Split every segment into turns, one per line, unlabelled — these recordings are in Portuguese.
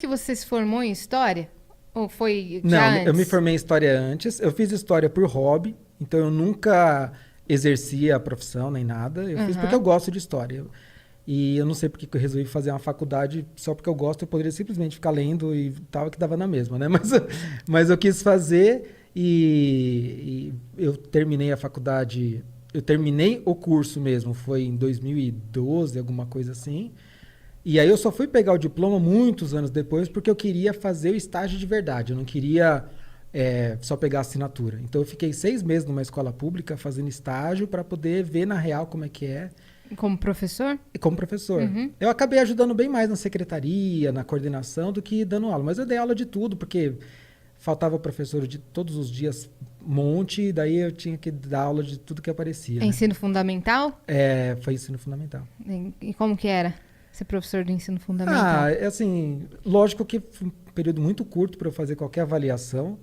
você se formou em História? Ou foi
Não,
já antes?
eu me formei em História antes. Eu fiz História por hobby, então eu nunca exercia a profissão nem nada. Eu fiz porque eu gosto de História. E eu não sei porque que eu resolvi fazer uma faculdade só porque eu gosto. Eu poderia simplesmente ficar lendo e tal, que dava na mesma, né? Mas eu quis fazer e eu terminei a faculdade. Eu terminei o curso mesmo, foi em 2012, alguma coisa assim. E aí eu só fui pegar o diploma muitos anos depois porque eu queria fazer o estágio de verdade. Eu não queria só pegar a assinatura. Então eu fiquei 6 meses numa escola pública fazendo estágio para poder ver na real como é que é.
Como professor?
E como professor. Eu acabei ajudando bem mais na secretaria, na coordenação, do que dando aula. Mas eu dei aula de tudo, porque faltava professor de todos os dias um monte, e daí eu tinha que dar aula de tudo que aparecia.
É ensino fundamental?
Foi ensino fundamental.
E como que era ser professor de ensino fundamental?
Assim, lógico que foi um período muito curto para eu fazer qualquer avaliação,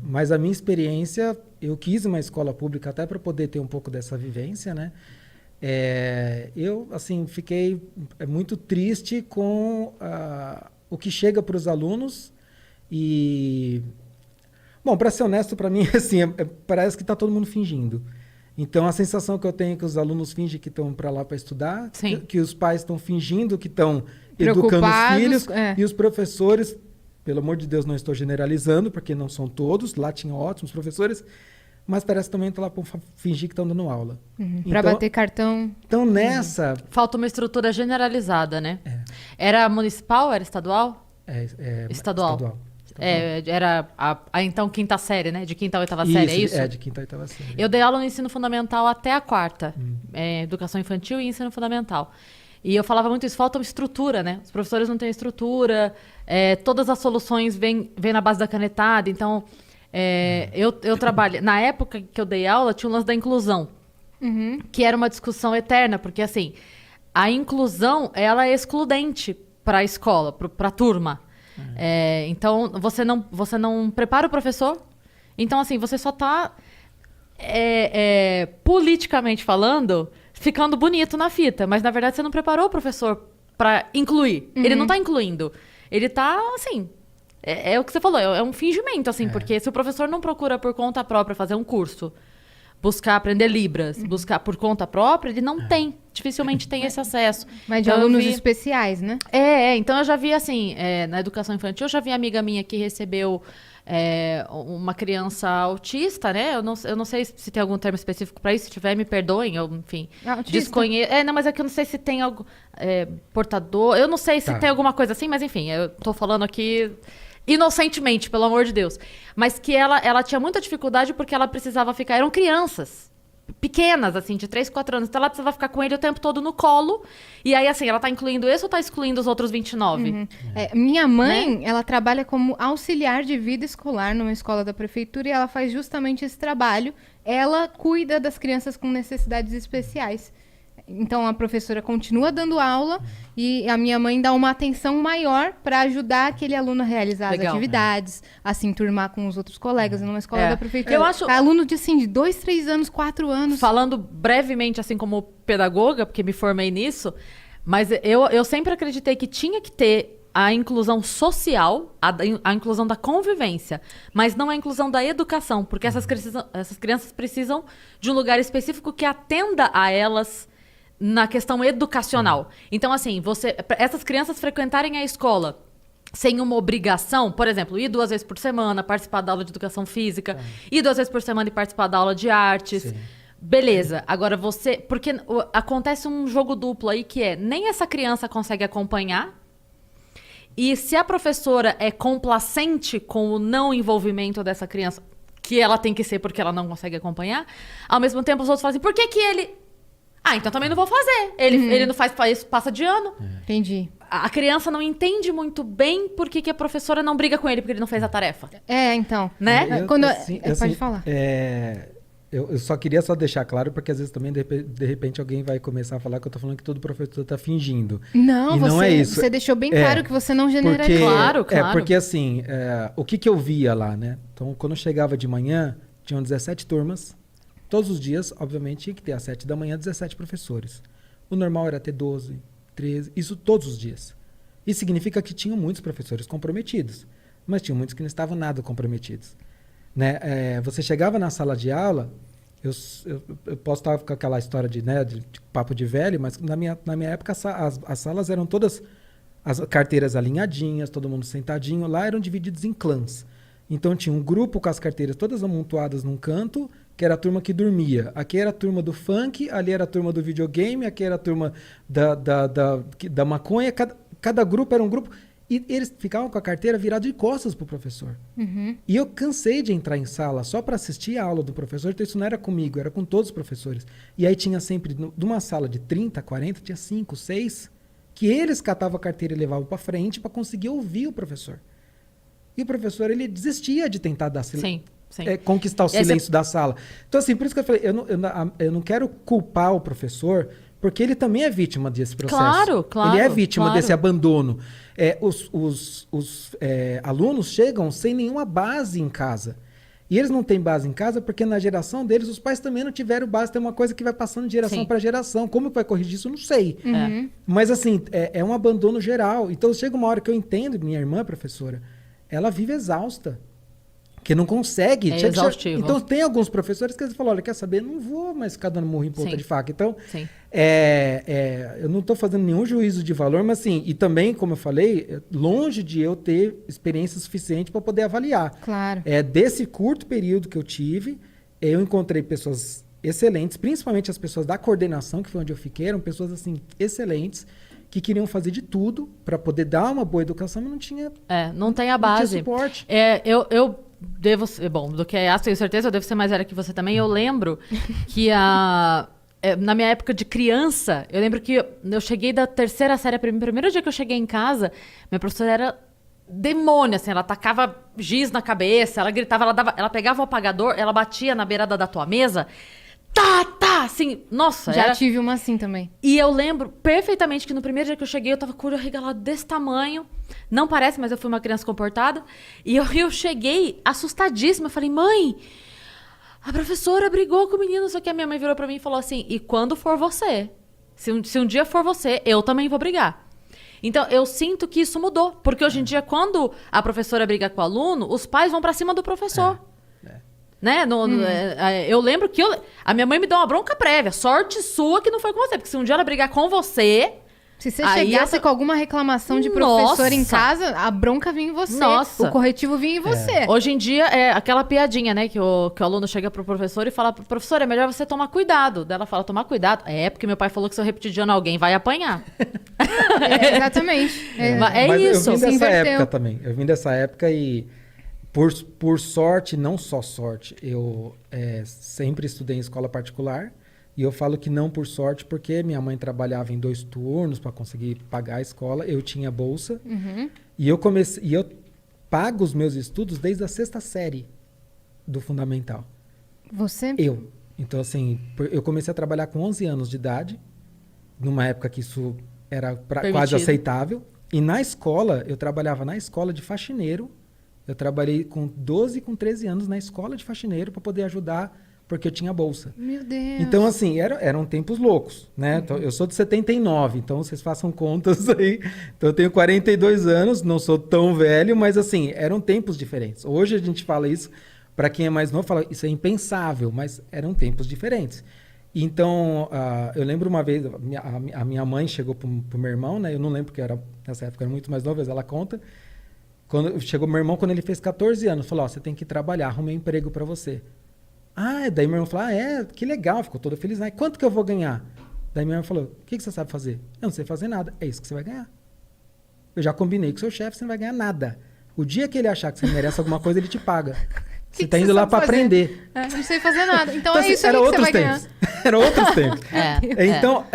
mas a minha experiência, eu quis uma escola pública até para poder ter um pouco dessa vivência, né? Eu, assim, fiquei muito triste com o que chega para os alunos e... Bom, para ser honesto, para mim, assim, parece que está todo mundo fingindo. Então, a sensação que eu tenho é que os alunos fingem que estão para lá para estudar, que os pais estão fingindo que estão educando os filhos, e os professores, pelo amor de Deus, não estou generalizando, porque não são todos, lá tinham ótimos professores, mas parece que também estão lá para fingir que estão dando aula.
Para bater cartão.
Então, nessa...
Falta uma estrutura generalizada, né? Era municipal? Era estadual?
Estadual.
Era então quinta série, né? De quinta a oitava série, é isso?
De quinta a oitava série.
Eu dei aula no ensino fundamental até a quarta. Educação infantil e ensino fundamental. E eu falava muito isso, falta uma estrutura, né? Os professores não têm estrutura, todas as soluções vêm na base da canetada. Então, eu trabalho... Na época que eu dei aula, tinha o lance da inclusão, que era uma discussão eterna, porque, assim, a inclusão, ela é excludente para a escola, para a turma. Então, você não prepara o professor. Então, assim, você só está, politicamente falando, ficando bonito na fita. Mas, na verdade, você não preparou o professor para incluir. Ele não está incluindo. Ele está, assim... É o que você falou, é um fingimento, assim. Porque se o professor não procura por conta própria fazer um curso, buscar aprender Libras, buscar por conta própria, ele não tem. Dificilmente tem esse acesso.
Mas de alunos especiais, né?
Então eu já vi, assim, na educação infantil, eu já vi amiga minha que recebeu uma criança autista, né? Eu não sei se tem algum termo específico para isso, se tiver, me perdoem, eu, enfim, desconheço. Não, mas é que eu não sei se tem algo, portador, eu não sei se tem alguma coisa assim, mas enfim, eu tô falando aqui inocentemente, pelo amor de Deus. Mas que ela tinha muita dificuldade porque ela precisava ficar, eram crianças pequenas, assim, de 3, 4 anos. Então ela precisava ficar com ele o tempo todo no colo. E aí, assim, ela tá incluindo esse ou tá excluindo os outros 29?
Minha mãe, ela trabalha como auxiliar de vida escolar numa escola da prefeitura e ela faz justamente esse trabalho. Ela cuida das crianças com necessidades especiais. Então, a professora continua dando aula e a minha mãe dá uma atenção maior para ajudar aquele aluno a realizar as atividades, a se enturmar com os outros colegas numa escola da prefeitura.
Eu acho...
Aluno de, assim, de 2, 3 anos, 4 anos.
Falando brevemente, assim, como pedagoga, porque me formei nisso, mas eu sempre acreditei que tinha que ter a inclusão social, a inclusão da convivência, mas não a inclusão da educação, porque essas crianças precisam de um lugar específico que atenda a elas na questão educacional. Então, assim, essas crianças frequentarem a escola sem uma obrigação, por exemplo, ir 2 vezes por semana, participar da aula de educação física, ir 2 vezes por semana e participar da aula de artes. Sim. Beleza. Agora porque acontece um jogo duplo aí que nem essa criança consegue acompanhar, e se a professora é complacente com o não envolvimento dessa criança, que ela tem que ser porque ela não consegue acompanhar, ao mesmo tempo os outros fazem, por que ele... então também não vou fazer. Ele não faz isso, passa de ano.
Entendi.
A criança não entende muito bem por que a professora não briga com ele porque ele não fez a tarefa.
Então.
Né?
Pode falar.
Eu só queria deixar claro, porque às vezes também, de repente, alguém vai começar a falar que eu tô falando que todo professor tá fingindo.
Não,
não é isso.
Você deixou bem claro que você não generaliza.
Claro.
Porque assim, o que eu via lá, né? Então, quando eu chegava de manhã, tinham 17 turmas. Todos os dias, obviamente, tinha que ter às 7 da manhã 17 professores. O normal era ter 12, 13, isso todos os dias. Isso significa que tinham muitos professores comprometidos, mas tinham muitos que não estavam nada comprometidos. Né? Você chegava na sala de aula, eu posso estar com aquela história de papo de velho, mas na minha época as salas eram todas, as carteiras alinhadinhas, todo mundo sentadinho, lá eram divididos em clãs. Então tinha um grupo com as carteiras todas amontoadas num canto, que era a turma que dormia. Aqui era a turma do funk, ali era a turma do videogame, aqui era a turma da maconha. Cada grupo era um grupo. E eles ficavam com a carteira virada de costas pro professor.
Uhum.
E eu cansei de entrar em sala só para assistir a aula do professor, então isso não era comigo, era com todos os professores. E aí tinha sempre, numa sala de 30, 40, tinha 5, 6, que eles catavam a carteira e levavam para frente para conseguir ouvir o professor. E o professor, ele desistia de tentar dar silêncio.
Sim.
Conquistar o silêncio da sala. Então, assim, por isso que eu falei, eu não quero culpar o professor, porque ele também é vítima desse processo.
Claro.
Ele é vítima desse abandono. Os alunos chegam sem nenhuma base em casa. E eles não têm base em casa porque na geração deles os pais também não tiveram base. Tem uma coisa que vai passando de geração para geração. Como que vai corrigir isso? Eu não sei.
Uhum.
Mas, assim, é um abandono geral. Então, chega uma hora que eu entendo, minha irmã, professora, ela vive exausta. Que não consegue.
É exaustivo.
Então, tem alguns professores que falam, olha, quer saber? Não vou mais ficar dando murro em ponta de faca. Então, eu não estou fazendo nenhum juízo de valor, mas assim, e também, como eu falei, longe de eu ter experiência suficiente para poder avaliar.
Claro.
Desse curto período que eu tive, eu encontrei pessoas excelentes, principalmente as pessoas da coordenação, que foi onde eu fiquei, eram pessoas assim, excelentes, que queriam fazer de tudo para poder dar uma boa educação, mas não tinha...
não tem a base.
Não tinha suporte.
Eu devo... Bom, do que é tenho certeza, eu devo ser mais velha que você também. Eu lembro que na minha época de criança, eu lembro que eu cheguei da terceira série, primeiro dia que eu cheguei em casa, minha professora era demônio, assim, ela tacava giz na cabeça, ela gritava, ela pegava o apagador, ela batia na beirada da tua mesa, assim, nossa.
Já tive uma assim também.
E eu lembro perfeitamente que no primeiro dia que eu cheguei, eu tava com o olho arregalado desse tamanho. Não parece, mas eu fui uma criança comportada. E eu cheguei assustadíssima. Eu falei, mãe, a professora brigou com o menino. Só que a minha mãe virou pra mim e falou assim, e quando for você? Se um dia for você, eu também vou brigar. Então, eu sinto que isso mudou. Porque hoje em dia, quando a professora briga com o aluno, os pais vão pra cima do professor. Né? Eu lembro que a minha mãe me deu uma bronca prévia. Sorte sua que não foi com você. Porque se um dia ela brigar com você...
Se você chegasse com alguma reclamação de professor em casa, a bronca vinha em você.
Nossa.
O corretivo vinha em você.
Hoje em dia, é aquela piadinha, né? Que o aluno chega pro professor e fala, professor, é melhor você tomar cuidado. Daí ela fala, tomar cuidado? Porque meu pai falou que se eu repetir de ano alguém vai apanhar.
Exatamente.
Mas
isso. Eu vim dessa
inverteu.
época também. Eu vim dessa época e... Por sorte, não só sorte, eu sempre estudei em escola particular e eu falo que não por sorte porque minha mãe trabalhava em 2 turnos para conseguir pagar a escola, eu tinha bolsa e eu pago os meus estudos desde a 6ª série do fundamental.
Você?
Eu. Então, assim, eu comecei a trabalhar com 11 anos de idade, numa época que isso era quase aceitável, e na escola, eu trabalhava na escola de faxineiro. Eu trabalhei com 12 e com 13 anos na escola de faxineiro para poder ajudar, porque eu tinha bolsa.
Meu Deus.
Então, assim, eram tempos loucos, né? Então, eu sou de 79, então vocês façam contas aí. Então, eu tenho 42 anos, não sou tão velho, mas, assim, eram tempos diferentes. Hoje a gente fala isso, para quem é mais novo, fala isso é impensável, mas eram tempos diferentes. Então, eu lembro uma vez, a minha mãe chegou pro meu irmão, né? Eu não lembro, porque nessa época era muito mais novo, mas ela conta. Chegou meu irmão quando ele fez 14 anos, falou, você tem que trabalhar, arrumei um emprego para você. Daí meu irmão falou, que legal, ficou todo feliz. Quanto que eu vou ganhar? Daí meu irmão falou, o que você sabe fazer? Eu não sei fazer nada, é isso que você vai ganhar. Eu já combinei com o seu chefe, você não vai ganhar nada. O dia que ele achar que você merece alguma coisa, ele te paga. Você está indo lá para aprender.
Não sei fazer nada. Então
assim,
isso aí que você vai ganhar.
Era outros tempos. Então,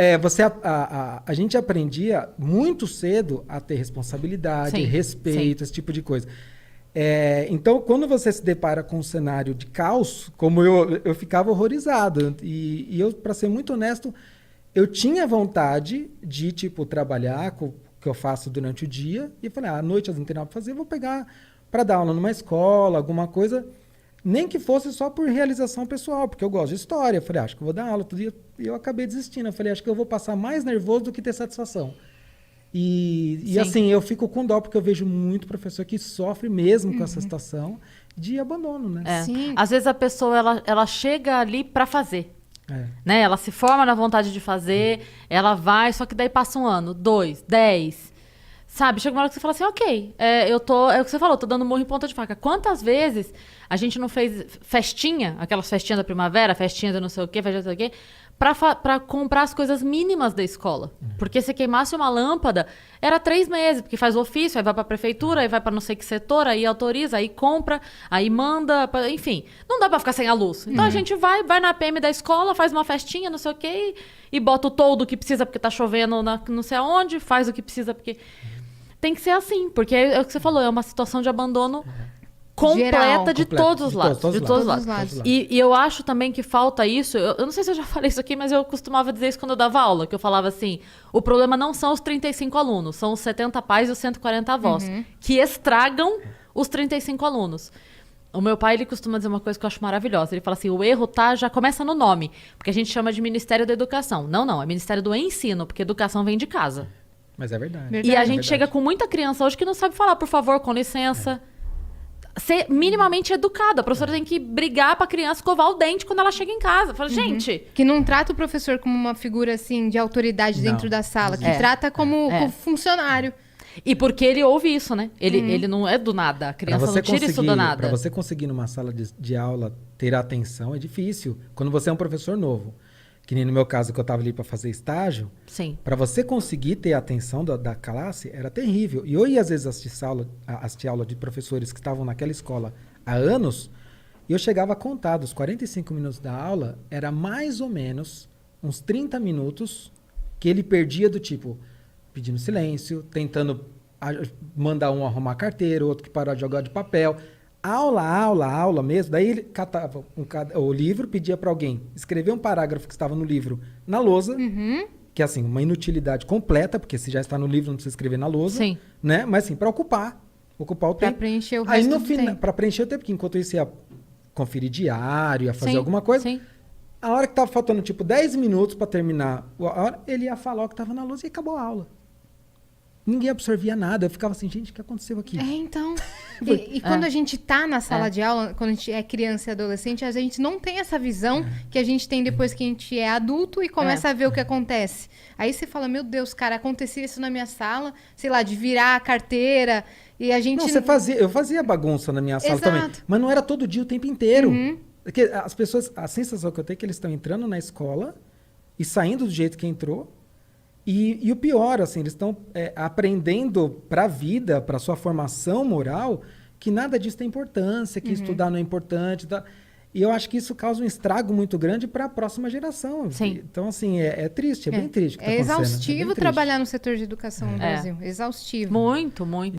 a gente aprendia muito cedo a ter responsabilidade, respeito, esse tipo de coisa. Então, quando você se depara com um cenário de caos, como eu ficava horrorizado. E eu, para ser muito honesto, eu tinha vontade de, trabalhar com o que eu faço durante o dia. E falei, à noite eu não tenho nada para fazer, eu vou pegar para dar aula numa escola, alguma coisa... Nem que fosse só por realização pessoal, porque eu gosto de história. Eu falei, acho que eu vou dar aula todo dia. E eu acabei desistindo. Eu falei, acho que eu vou passar mais nervoso do que ter satisfação. E
Sim.
assim, eu fico com dó, porque eu vejo muito professor que sofre mesmo com essa situação de abandono, né?
É.
Sim.
Às vezes a pessoa, ela chega ali pra fazer.
É.
Né? Ela se forma na vontade de fazer, ela vai, só que daí passa 1 ano, 2, 10. Sabe? Chega uma hora que você fala assim, ok, é o que você falou, tô dando murro em ponta de faca. Quantas vezes a gente não fez festinha, aquelas festinhas da primavera, festinha de não sei o quê, festinha de não sei o quê, pra comprar as coisas mínimas da escola. Porque se queimasse uma lâmpada, era 3 meses, porque faz o ofício, aí vai pra prefeitura, aí vai pra não sei que setor, aí autoriza, aí compra, aí manda, enfim. Não dá pra ficar sem a luz. Então a gente vai na PM da escola, faz uma festinha, não sei o quê, e bota o toldo que precisa porque tá chovendo não sei aonde, faz o que precisa porque... Tem que ser assim, porque é o que você falou, é uma situação de abandono completa
Geral.
de
Completa,
todos os
de
lados.
todos os
De todos os
lados.
lados.
Todos os
E eu acho também que falta isso. Eu não sei se eu já falei isso aqui, mas eu costumava dizer isso quando eu dava aula, que eu falava assim: o problema não são os 35 alunos, são os 70 pais e os 140 avós, que estragam os 35 alunos. O meu pai, ele costuma dizer uma coisa que eu acho maravilhosa. Ele fala assim, o erro já começa no nome, porque a gente chama de Ministério da Educação. Não, é Ministério do Ensino, porque educação vem de casa.
Mas é verdade.
Verdade.
E a
É
gente
verdade.
chega com muita criança hoje que não sabe falar, por favor, com licença. Ser minimamente educado. A professora tem que brigar pra criança escovar o dente quando ela chega em casa. Fala, gente,
Que não trata o professor como uma figura, assim, de autoridade
Não.
dentro da sala. Que
É.
trata como funcionário.
e porque ele ouve isso, né? Ele não é do nada. A criança não tira isso do nada.
Para você conseguir numa sala de aula ter atenção é difícil. Quando você é um professor novo, que nem no meu caso que eu estava ali para fazer estágio,
Sim.
para você conseguir ter a atenção da classe era terrível. E eu ia às vezes assistir aula de professores que estavam naquela escola há anos, e eu chegava a contar dos 45 minutos da aula, era mais ou menos uns 30 minutos que ele perdia do tipo pedindo silêncio, tentando mandar um arrumar a carteira, outro que parou de jogar de papel. Aula mesmo. Daí ele catava o livro, pedia para alguém escrever um parágrafo que estava no livro na lousa, que é assim, uma inutilidade completa, porque se já está no livro não precisa escrever na lousa,
Sim.
né? Mas assim, para ocupar o
Pra
tempo.
preencher o
Aí
resto
no
do
final,
tempo.
para preencher o tempo, porque enquanto isso ia conferir diário, ia fazer
Sim,
alguma coisa,
sim.
a hora que tava faltando tipo 10 minutos para terminar a hora, ele ia falar o que estava na lousa e acabou a aula. Ninguém absorvia nada. Eu ficava assim, gente, o que aconteceu aqui?
É, então. E quando a gente tá na sala de aula, quando a gente é criança e adolescente, a gente não tem essa visão que a gente tem depois que a gente é adulto e começa a ver o que acontece. Aí você fala, meu Deus, cara, acontecia isso na minha sala, sei lá, de virar a carteira e a gente...
Não, eu fazia bagunça na minha sala também,
Exato.
mas não era todo dia o tempo inteiro. Porque as pessoas, a sensação que eu tenho é que eles estão entrando na escola e saindo do jeito que entrou. E o pior, assim, eles estão aprendendo para a vida, para sua formação moral, que nada disso tem importância, que estudar não é importante. Tá? E eu acho que isso causa um estrago muito grande para a próxima geração.
Sim.
Então, assim, é triste, é bem triste o que tá
É
acontecendo,
exaustivo
bem triste.
trabalhar no setor de educação no Brasil. Exaustivo.
Muito, muito.